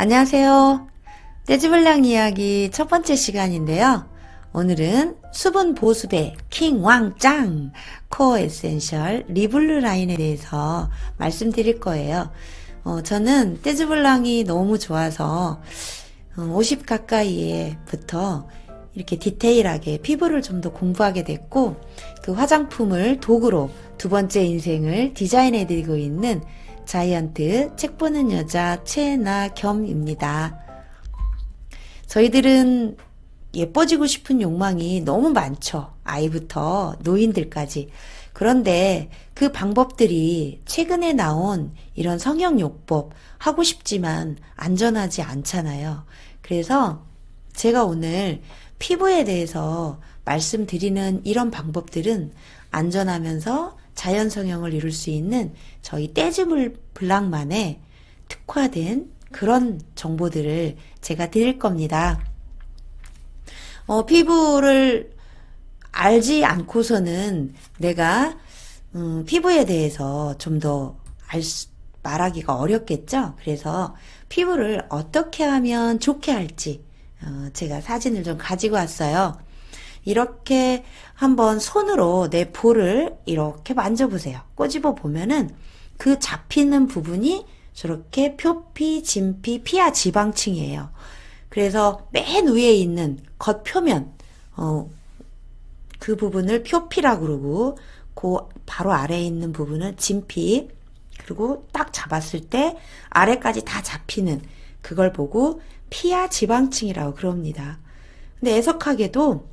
안녕하세요. 떼지블랑 이야기 첫 번째 시간인데요. 오늘은 수분 보습의 킹 왕짱 코어 에센셜 리블루 라인에 대해서 말씀드릴 거예요. 저는 떼지블랑이 너무 좋아서 50 가까이에부터 이렇게 디테일하게 피부를 좀 더 공부하게 됐고, 그 화장품을 도구로 두 번째 인생을 디자인해드리고 있는 자이언트 책 보는 여자 최나겸입니다. 저희들은 예뻐지고 싶은 욕망이 너무 많죠. 아이부터 노인들까지. 그런데 그 방법들이 최근에 나온 이런 성형요법 하고 싶지만 안전하지 않잖아요. 그래서 제가 오늘 피부에 대해서 말씀드리는 이런 방법들은 안전하면서 자연 성형을 이룰 수 있는 저희 떼지블랑만의 특화된 그런 정보들을 제가 드릴 겁니다. 피부를 알지 않고서는 내가 피부에 대해서 좀 더 말하기가 어렵겠죠. 그래서 피부를 어떻게 하면 좋게 할지 제가 사진을 좀 가지고 왔어요. 이렇게 한번 손으로 내 볼을 이렇게 만져보세요. 꼬집어 보면은 그 잡히는 부분이 저렇게 표피, 진피, 피하 지방층이에요. 그래서 맨 위에 있는 겉표면, 그 부분을 표피라고 그러고, 그 바로 아래에 있는 부분은 진피, 그리고 딱 잡았을 때 아래까지 다 잡히는 그걸 보고 피하 지방층이라고 그럽니다. 근데 애석하게도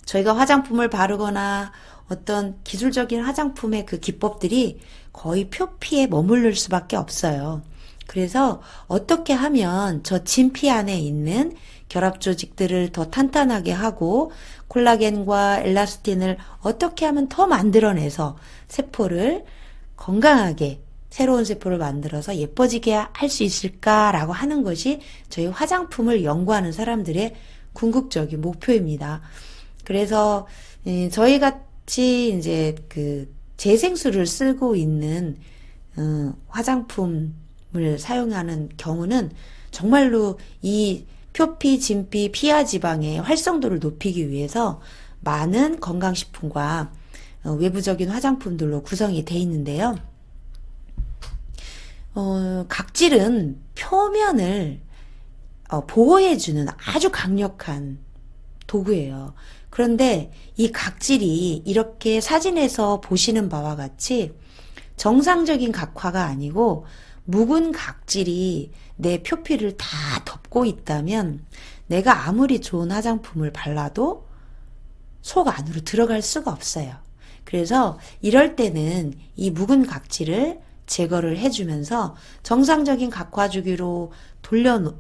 저희가 화장품을 바르거나 어떤 기술적인 화장품의 그 기법들이 거의 표피에 머무를 수밖에 없어요. 그래서 어떻게 하면 저 진피 안에 있는 결합 조직들을 더 탄탄하게 하고 콜라겐과 엘라스틴을 어떻게 하면 더 만들어내서 세포를 건강하게 새로운 세포를 만들어서 예뻐지게 할 수 있을까라고 하는 것이 저희 화장품을 연구하는 사람들의 궁극적인 목표입니다. 그래서 저희 같이 이제 그 재생수를 쓰고 있는 화장품을 사용하는 경우는 정말로 이 표피, 진피, 피하 지방의 활성도를 높이기 위해서 많은 건강식품과 외부적인 화장품들로 구성이 돼 있는데요. 각질은 표면을 보호해주는 아주 강력한 도구예요. 그런데 이 각질이 이렇게 사진에서 보시는 바와 같이 정상적인 각화가 아니고 묵은 각질이 내 표피를 다 덮고 있다면 내가 아무리 좋은 화장품을 발라도 속 안으로 들어갈 수가 없어요. 그래서 이럴 때는 이 묵은 각질을 제거를 해주면서 정상적인 각화 주기로 돌려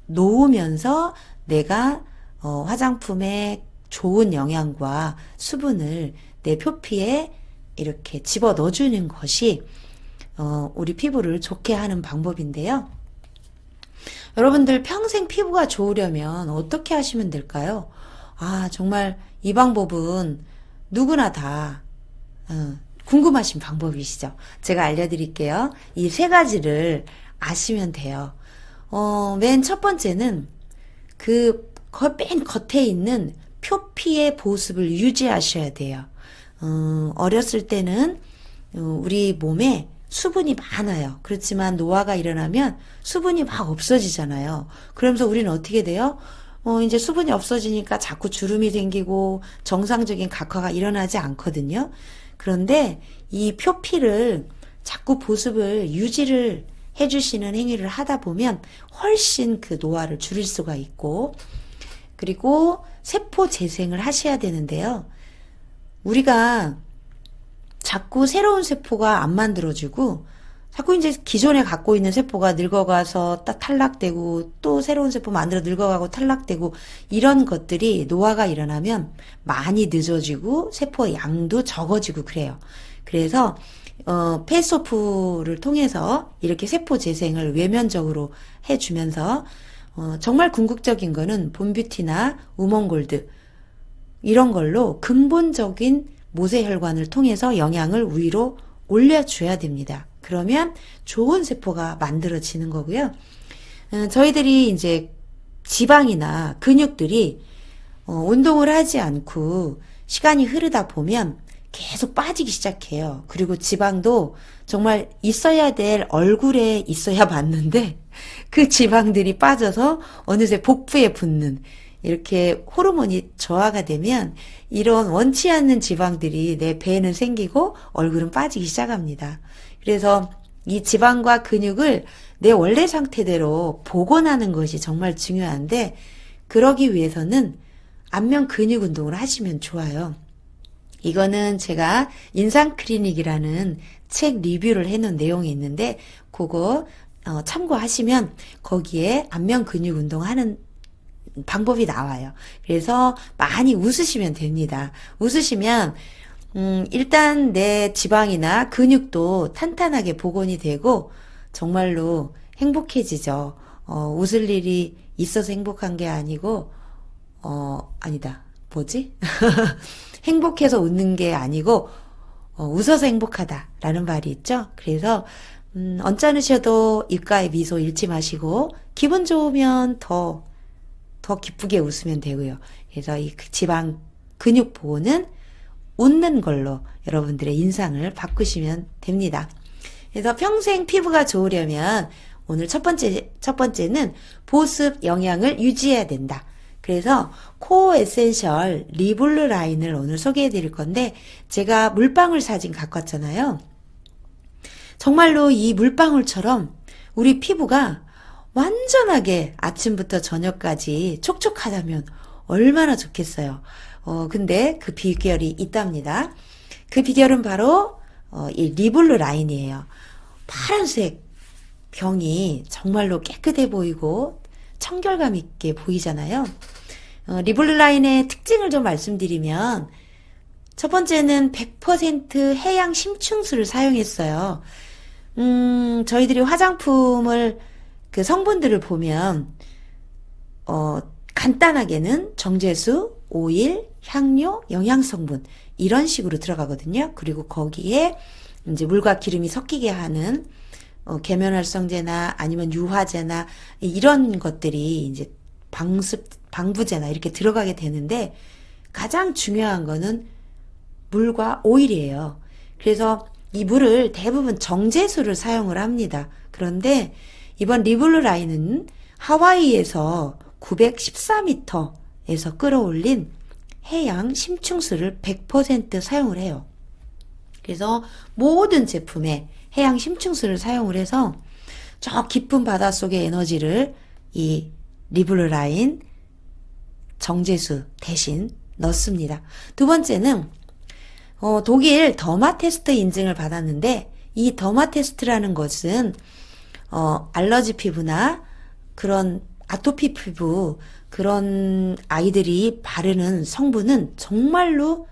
놓으면서 내가 화장품의 좋은 영양과 수분을 내 표피에 이렇게 집어 넣어주는 것이 우리 피부를 좋게 하는 방법인데요. 여러분들 평생 피부가 좋으려면 어떻게 하시면 될까요? 정말 이 방법은 누구나 다 궁금하신 방법이시죠? 제가 알려드릴게요. 이 세 가지를 아시면 돼요. 맨 첫 번째는 맨 겉에 있는 표피의 보습을 유지하셔야 돼요. 어렸을 때는 우리 몸에 수분이 많아요. 그렇지만 노화가 일어나면 수분이 막 없어지잖아요. 그러면서 우리는 어떻게 돼요? 이제 수분이 없어지니까 자꾸 주름이 생기고 정상적인 각화가 일어나지 않거든요. 그런데 이 표피를 자꾸 보습을 유지를 해주시는 행위를 하다 보면 훨씬 그 노화를 줄일 수가 있고, 그리고 세포 재생을 하셔야 되는데요. 우리가 자꾸 새로운 세포가 안 만들어지고 자꾸 이제 기존에 갖고 있는 세포가 늙어가서 탈락되고 또 새로운 세포 만들어 늙어가고 탈락되고 이런 것들이 노화가 일어나면 많이 늦어지고 세포의 양도 적어지고 그래요. 그래서 페이스오프를 통해서 이렇게 세포 재생을 외면적으로 해주면서 정말 궁극적인 거는 봄뷰티나 우먼골드 이런 걸로 근본적인 모세혈관을 통해서 영양을 위로 올려줘야 됩니다. 그러면 좋은 세포가 만들어지는 거고요. 저희들이 이제 지방이나 근육들이 운동을 하지 않고 시간이 흐르다 보면 계속 빠지기 시작해요. 그리고 지방도 정말 있어야 될 얼굴에 있어야 맞는데 그 지방들이 빠져서 어느새 복부에 붙는, 이렇게 호르몬이 저하가 되면 이런 원치 않는 지방들이 내 배에는 생기고 얼굴은 빠지기 시작합니다. 그래서 이 지방과 근육을 내 원래 상태대로 복원하는 것이 정말 중요한데, 그러기 위해서는 안면 근육 운동을 하시면 좋아요. 이거는 제가 인상 클리닉이라는 책 리뷰를 해놓은 내용이 있는데, 그거 참고하시면 거기에 안면 근육 운동하는 방법이 나와요. 그래서 많이 웃으시면 됩니다. 웃으시면 일단 내 지방이나 근육도 탄탄하게 복원이 되고 정말로 행복해지죠. 웃을 일이 있어서 행복한 게 아니고, 아니다. 뭐지? 행복해서 웃는 게 아니고, 웃어서 행복하다라는 말이 있죠. 그래서, 언짢으셔도 입가에 미소 잃지 마시고, 기분 좋으면 더 기쁘게 웃으면 되고요. 그래서 이 지방 근육 보호는 웃는 걸로 여러분들의 인상을 바꾸시면 됩니다. 그래서 평생 피부가 좋으려면 오늘 첫 번째는 보습 영양을 유지해야 된다. 그래서 코어 에센셜 리블루 라인을 오늘 소개해 드릴 건데, 제가 물방울 사진 갖고 왔잖아요. 정말로 이 물방울처럼 우리 피부가 완전하게 아침부터 저녁까지 촉촉하다면 얼마나 좋겠어요. 근데 그 비결이 있답니다. 그 비결은 바로 이 리블루 라인이에요. 파란색 병이 정말로 깨끗해 보이고 청결감 있게 보이잖아요. 리블루 라인의 특징을 좀 말씀드리면, 첫 번째는 100% 해양 심층수를 사용했어요. 저희들이 화장품을 그 성분들을 보면 간단하게는 정제수, 오일, 향료, 영양성분 이런 식으로 들어가거든요. 그리고 거기에 이제 물과 기름이 섞이게 하는 계면활성제나 아니면 유화제나 이런 것들이 이제 방부제나 이렇게 들어가게 되는데, 가장 중요한 거는 물과 오일이에요. 그래서 이 물을 대부분 정제수를 사용을 합니다. 그런데 이번 리블루 라인은 하와이에서 914m에서 끌어올린 해양 심층수를 100% 사용을 해요. 그래서 모든 제품에 해양 심층수를 사용을 해서 저 깊은 바닷속의 에너지를 이 리블루 라인 정제수 대신 넣습니다. 두 번째는 독일 더마 테스트 인증을 받았는데, 이 더마 테스트라는 것은 알러지 피부나 그런 아토피 피부, 그런 아이들이 바르는 성분은 정말로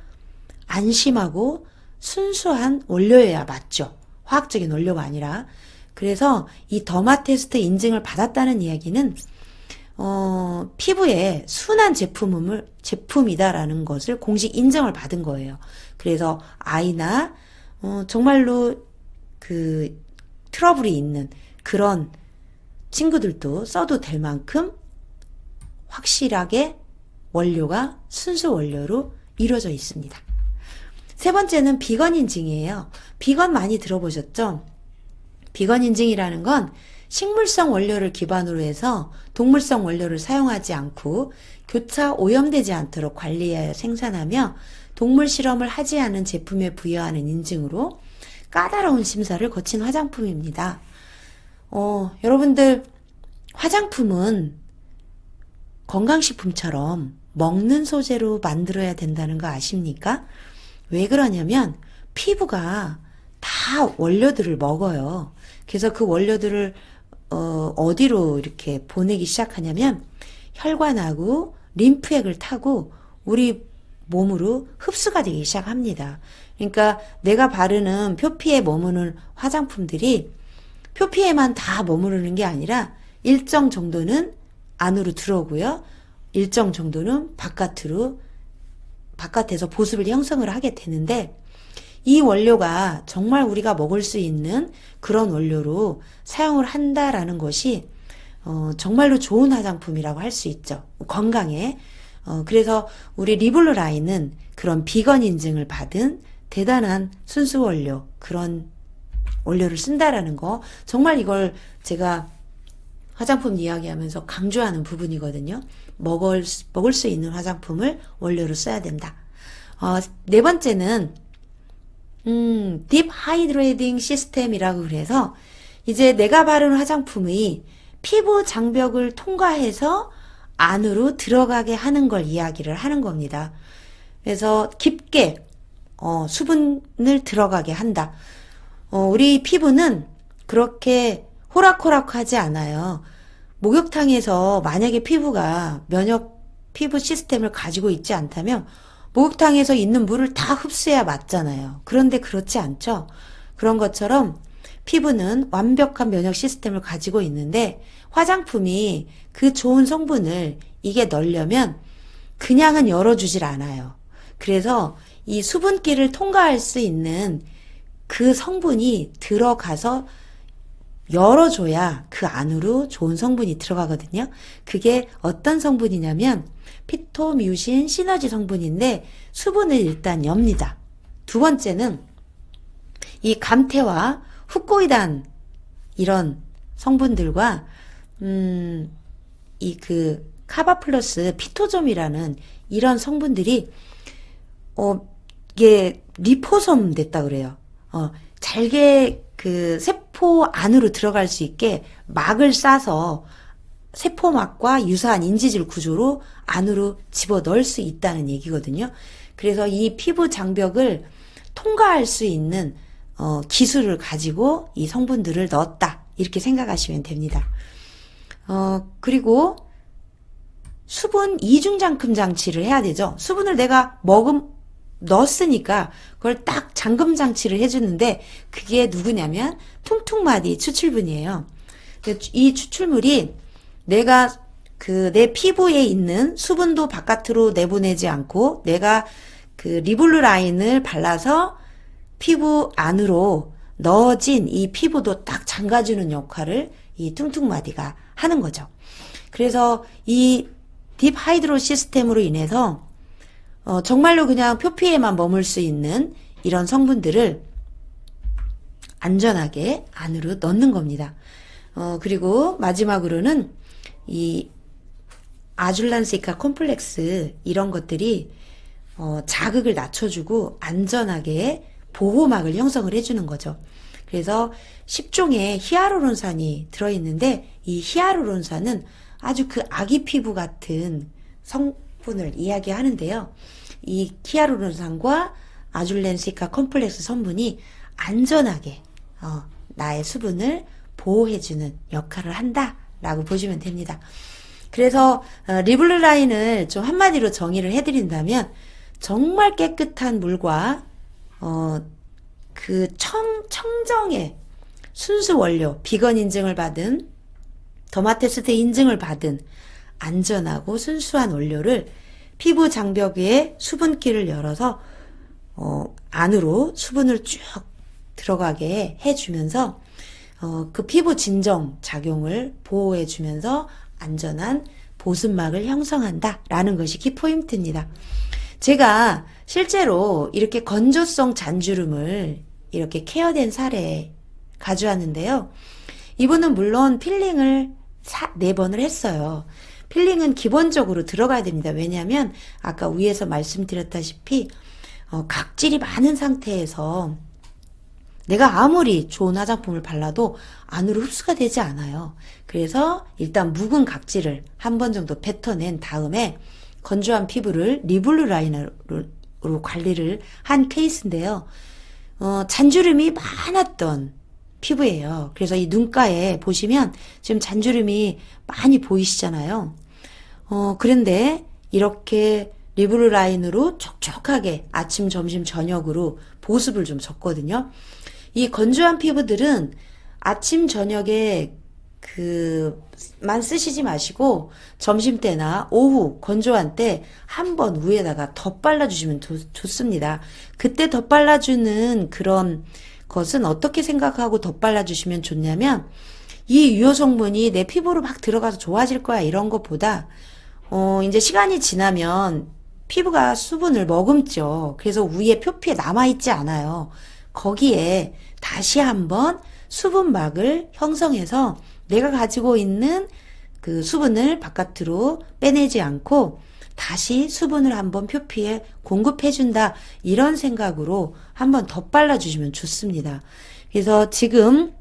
안심하고 순수한 원료여야 맞죠. 화학적인 원료가 아니라. 그래서 이 더마 테스트 인증을 받았다는 이야기는 피부에 순한 제품이다라는 것을 공식 인정을 받은 거예요. 그래서 아이나 정말로 그 트러블이 있는 그런 친구들도 써도 될 만큼 확실하게 원료가 순수 원료로 이루어져 있습니다. 세 번째는 비건 인증이에요. 비건 많이 들어보셨죠? 비건 인증이라는 건 식물성 원료를 기반으로 해서 동물성 원료를 사용하지 않고 교차 오염되지 않도록 관리하여 생산하며 동물 실험을 하지 않은 제품에 부여하는 인증으로 까다로운 심사를 거친 화장품입니다. 여러분들, 화장품은 건강식품처럼 먹는 소재로 만들어야 된다는 거 아십니까? 왜 그러냐면 피부가 다 원료들을 먹어요. 그래서 그 원료들을 어디로 이렇게 보내기 시작하냐면 혈관하고 림프액을 타고 우리 몸으로 흡수가 되기 시작합니다. 그러니까 내가 바르는 표피에 머무는 화장품들이 표피에만 다 머무르는 게 아니라 일정 정도는 안으로 들어오고요. 일정 정도는 바깥에서 보습을 형성을 하게 되는데, 이 원료가 정말 우리가 먹을 수 있는 그런 원료로 사용을 한다라는 것이 정말로 좋은 화장품이라고 할 수 있죠. 건강에. 그래서 우리 리블루라인은 그런 비건 인증을 받은 대단한 순수 원료, 그런 원료를 쓴다라는 거, 정말 이걸 제가 화장품 이야기하면서 강조하는 부분이거든요. 먹을 수 있는 화장품을 원료로 써야 된다. 네 번째는 딥 하이드레이딩 시스템이라고 그래서 이제 내가 바른 화장품이 피부 장벽을 통과해서 안으로 들어가게 하는 걸 이야기를 하는 겁니다. 그래서 깊게 수분을 들어가게 한다. 우리 피부는 그렇게 호락호락하지 않아요. 목욕탕에서 만약에 피부가 피부 시스템을 가지고 있지 않다면 목욕탕에서 있는 물을 다 흡수해야 맞잖아요. 그런데 그렇지 않죠. 그런 것처럼 피부는 완벽한 면역 시스템을 가지고 있는데 화장품이 그 좋은 성분을 이게 넣으려면 그냥은 열어주질 않아요. 그래서 이 수분기를 통과할 수 있는 그 성분이 들어가서 열어줘야 그 안으로 좋은 성분이 들어가거든요. 그게 어떤 성분이냐면 피토뮤신 시너지 성분인데 수분을 일단 엽니다. 두 번째는 이 감태와 후코이단 이런 성분들과 이 카바 플러스 피토점이라는 이런 성분들이 이게 리포솜 됐다 그래요. 잘게 세포 안으로 들어갈 수 있게 막을 싸서 세포막과 유사한 인지질 구조로 안으로 집어 넣을 수 있다는 얘기거든요. 그래서 이 피부 장벽을 통과할 수 있는 기술을 가지고 이 성분들을 넣었다. 이렇게 생각하시면 됩니다. 그리고 수분 이중잠금 장치를 해야 되죠. 수분을 내가 넣었으니까 그걸 딱 잠금 장치를 해주는데 그게 누구냐면 퉁퉁마디 추출분이에요. 이 추출물이 내가 내 피부에 있는 수분도 바깥으로 내보내지 않고 내가 리블루 라인을 발라서 피부 안으로 넣어진 이 피부도 딱 잠가주는 역할을 이 퉁퉁마디가 하는 거죠. 그래서 이 딥 하이드로 시스템으로 인해서 정말로 그냥 표피에만 머물 수 있는 이런 성분들을 안전하게 안으로 넣는 겁니다. 그리고 마지막으로는 이 아줄란시카 콤플렉스 이런 것들이 자극을 낮춰주고 안전하게 보호막을 형성을 해주는 거죠. 그래서 10종의 히아루론산이 들어있는데 이 히아루론산은 아주 아기 피부 같은 성분을 이야기하는데요. 이 히아루론산과 아줄란시카 콤플렉스 성분이 안전하게 나의 수분을 보호해주는 역할을 한다라고 보시면 됩니다. 그래서 리블루 라인을 좀 한마디로 정의를 해드린다면 정말 깨끗한 물과 청정의 순수 원료, 비건 인증을 받은 더마테스트 인증을 받은 안전하고 순수한 원료를 피부 장벽에 수분기를 열어서 안으로 수분을 쭉 들어가게 해주면서 그 피부 진정 작용을 보호해주면서 안전한 보습막을 형성한다라는 것이 키포인트입니다. 제가 실제로 이렇게 건조성 잔주름을 이렇게 케어된 사례 가져왔는데요. 이분은 물론 필링을 4번을 했어요. 필링은 기본적으로 들어가야 됩니다. 왜냐하면 아까 위에서 말씀드렸다시피 각질이 많은 상태에서 내가 아무리 좋은 화장품을 발라도 안으로 흡수가 되지 않아요. 그래서 일단 묵은 각질을 한 번 정도 뱉어낸 다음에 건조한 피부를 리블루 라이너로 관리를 한 케이스인데요. 잔주름이 많았던 피부예요. 그래서 이 눈가에 보시면 지금 잔주름이 많이 보이시잖아요. 그런데 이렇게 리블루 라인으로 촉촉하게 아침, 점심, 저녁으로 보습을 좀 줬거든요. 이 건조한 피부들은 아침, 저녁에 만 쓰시지 마시고 점심때나 오후 건조한 때 한 번 위에다가 덧 발라주시면 좋습니다. 그때 덧 발라주는 그런 것은 어떻게 생각하고 덧 발라주시면 좋냐면 이 유효 성분이 내 피부로 막 들어가서 좋아질 거야 이런 것보다 이제 시간이 지나면 피부가 수분을 머금죠. 그래서 위에 표피에 남아있지 않아요. 거기에 다시 한번 수분막을 형성해서 내가 가지고 있는 그 수분을 바깥으로 빼내지 않고 다시 수분을 한번 표피에 공급해준다. 이런 생각으로 한번 더 발라주시면 좋습니다. 그래서 지금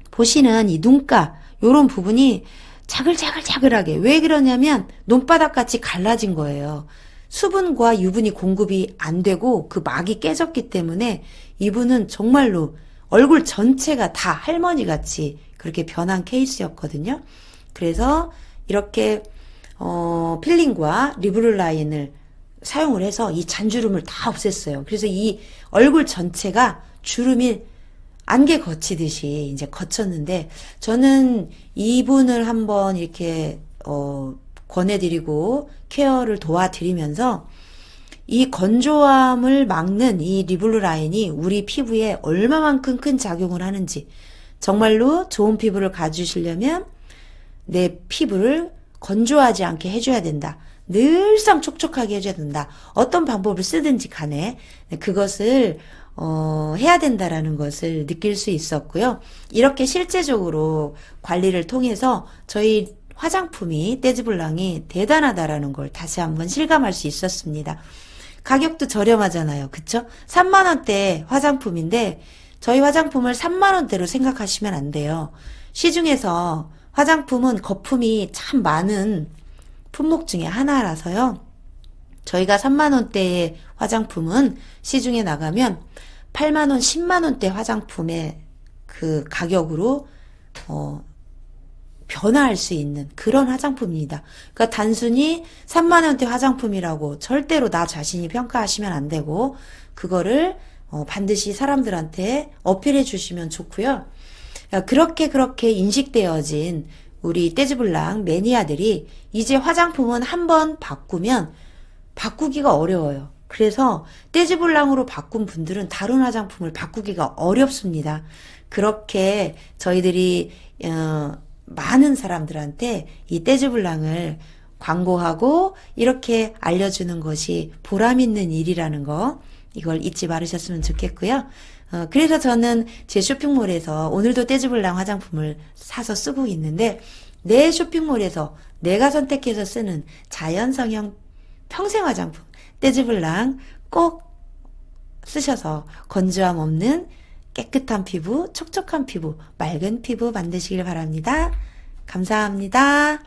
보시는 이 눈가 요런 부분이 자글자글자글하게 왜 그러냐면 논바닥 같이 갈라진 거예요. 수분과 유분이 공급이 안 되고 그 막이 깨졌기 때문에 이분은 정말로 얼굴 전체가 다 할머니 같이 그렇게 변한 케이스였거든요. 그래서 이렇게 필링과 리브를 라인을 사용을 해서 이 잔주름을 다 없앴어요. 그래서 이 얼굴 전체가 주름이 안개 거치듯이 이제 거쳤는데 저는 이분을 한번 이렇게 권해드리고 케어를 도와드리면서 이 건조함을 막는 이 리블루 라인이 우리 피부에 얼마만큼 큰 작용을 하는지 정말로 좋은 피부를 가지시려면 내 피부를 건조하지 않게 해줘야 된다. 늘상 촉촉하게 해줘야 된다. 어떤 방법을 쓰든지 간에 그것을 해야 된다라는 것을 느낄 수 있었고요. 이렇게 실제적으로 관리를 통해서 저희 화장품이 떼즈블랑이 대단하다라는 걸 다시 한번 실감할 수 있었습니다. 가격도 저렴하잖아요. 그쵸? 3만원대 화장품인데 저희 화장품을 3만원대로 생각하시면 안 돼요. 시중에서 화장품은 거품이 참 많은 품목 중에 하나라서요. 저희가 3만원대의 화장품은 시중에 나가면 8만원, 10만원대 화장품의 그 가격으로 변화할 수 있는 그런 화장품입니다. 그러니까 단순히 3만원대 화장품이라고 절대로 나 자신이 평가하시면 안 되고 그거를 반드시 사람들한테 어필해 주시면 좋고요. 그렇게 인식되어진 우리 떼즈블랑 매니아들이 이제 화장품은 한번 바꾸면 바꾸기가 어려워요. 그래서 떼즈블랑으로 바꾼 분들은 다른 화장품을 바꾸기가 어렵습니다. 그렇게 저희들이 많은 사람들한테 이 떼즈블랑을 광고하고 이렇게 알려주는 것이 보람 있는 일이라는 거 이걸 잊지 말으셨으면 좋겠고요. 그래서 저는 제 쇼핑몰에서 오늘도 떼즈블랑 화장품을 사서 쓰고 있는데 내 쇼핑몰에서 내가 선택해서 쓰는 자연성형 평생 화장품 떼즈블랑 꼭 쓰셔서 건조함 없는 깨끗한 피부, 촉촉한 피부, 맑은 피부 만드시길 바랍니다. 감사합니다.